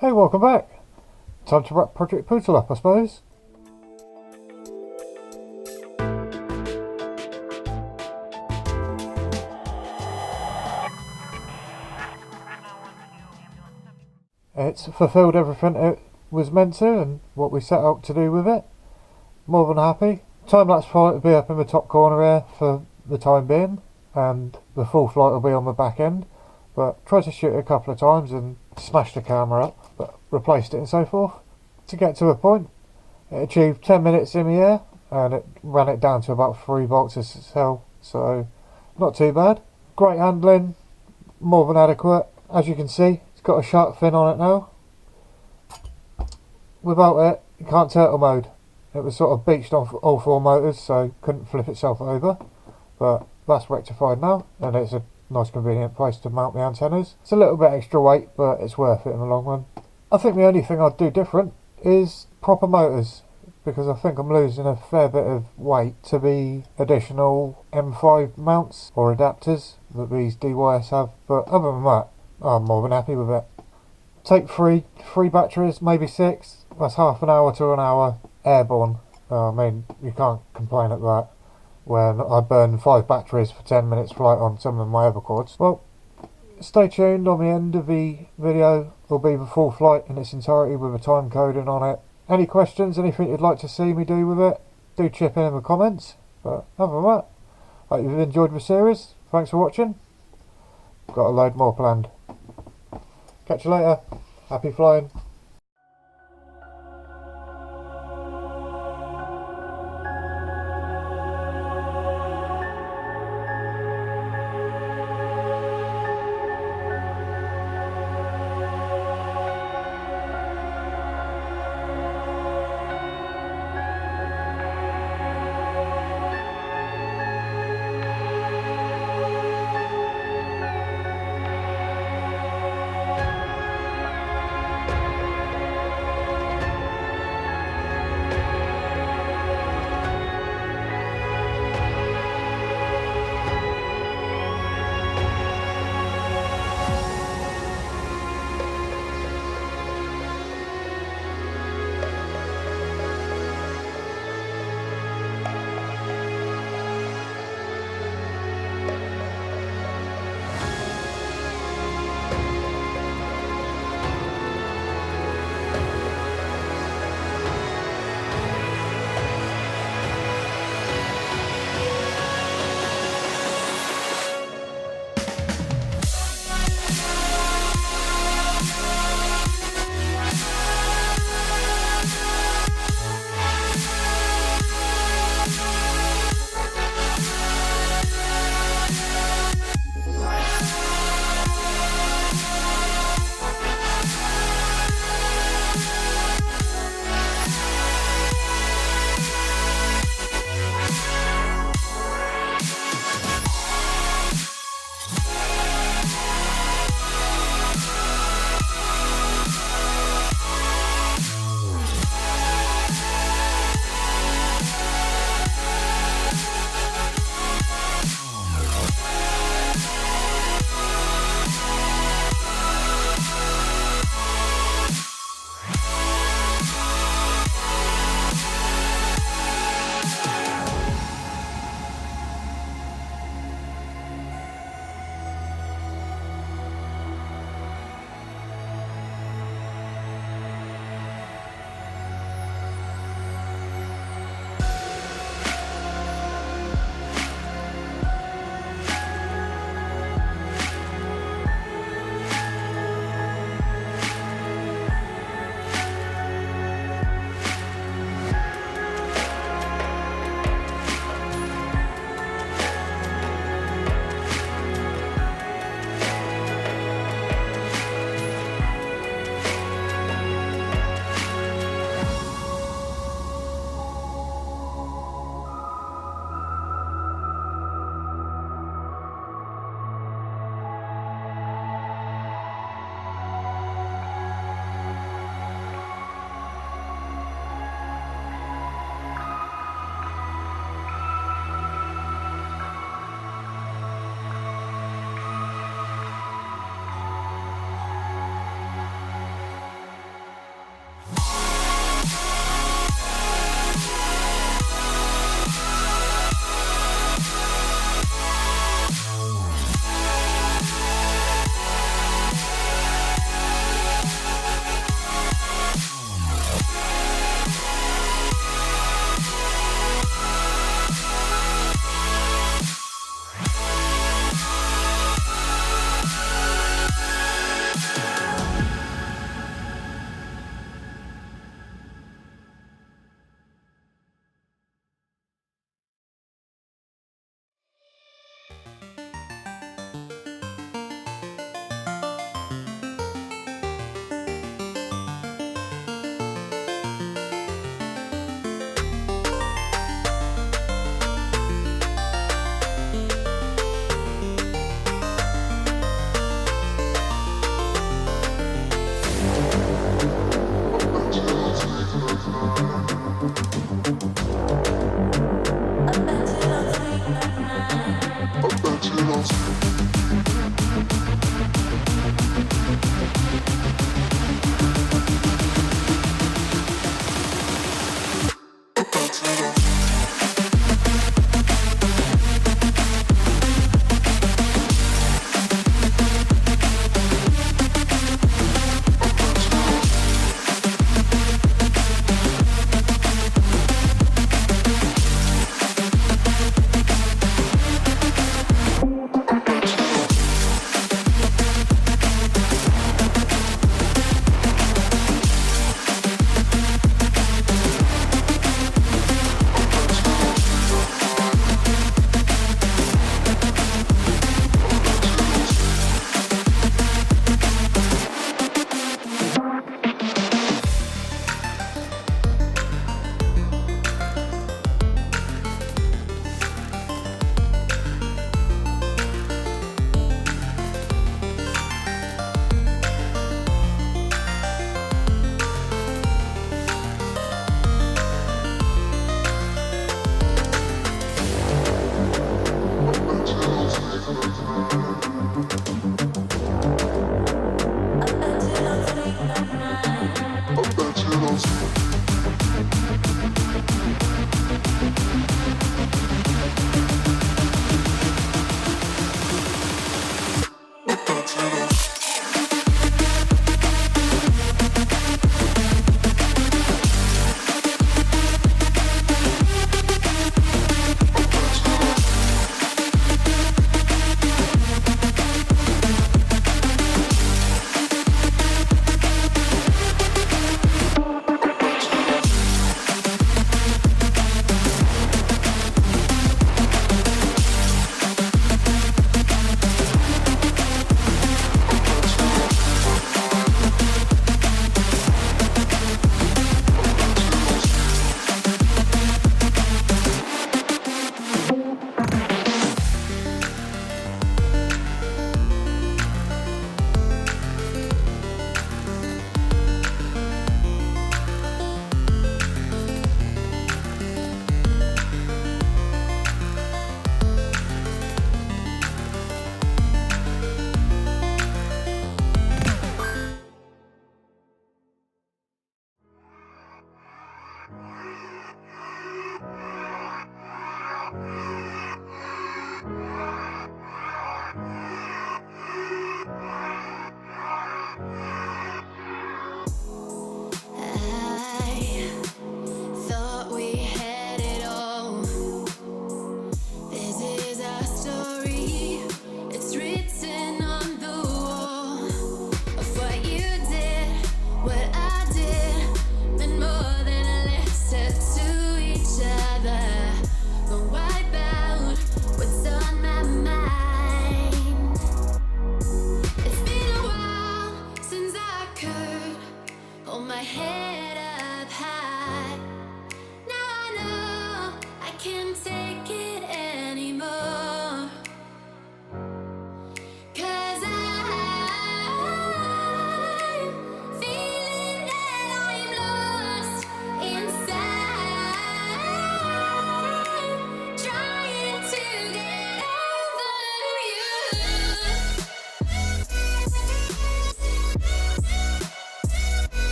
Hey, welcome back. Time to wrap Project Pootle up, I suppose. It's fulfilled everything it was meant to and what we set out to do with it. More than happy. Time-lapse flight will be up in the top corner here for the time being, and the full flight will be on the back end. But tried to shoot it a couple of times and smashed the camera up, but replaced it and so forth. To get to a point, it achieved 10 minutes in the air, and it ran it down to about 3 volts a cell, so not too bad. Great handling, more than adequate. As you can see, it's got a shark fin on it now. Without it, you can't turtle mode. It was sort of beached on all 4 motors, so couldn't flip itself over. But that's rectified now, and it's a nice convenient place to mount the antennas. It's a little bit extra weight, but it's worth it in the long run. I think the only thing I'd do different is proper motors, because I think I'm losing a fair bit of weight to the additional M5 mounts or adapters that these DYS have. But other than that, I'm more than happy with it. Take three batteries, maybe 6. That's half an hour to an hour airborne. I mean, you can't complain at that. When I burn 5 batteries for 10 minutes flight on some of my other quads. Well, stay tuned. On the end of the video will be the full flight in its entirety with a time coding on it. Any questions, anything you'd like to see me do with it, do chip in the comments. But other than that, hope you've enjoyed the series. Thanks for watching. Got a load more planned. Catch you later. Happy flying.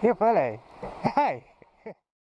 You're Billy. Hey.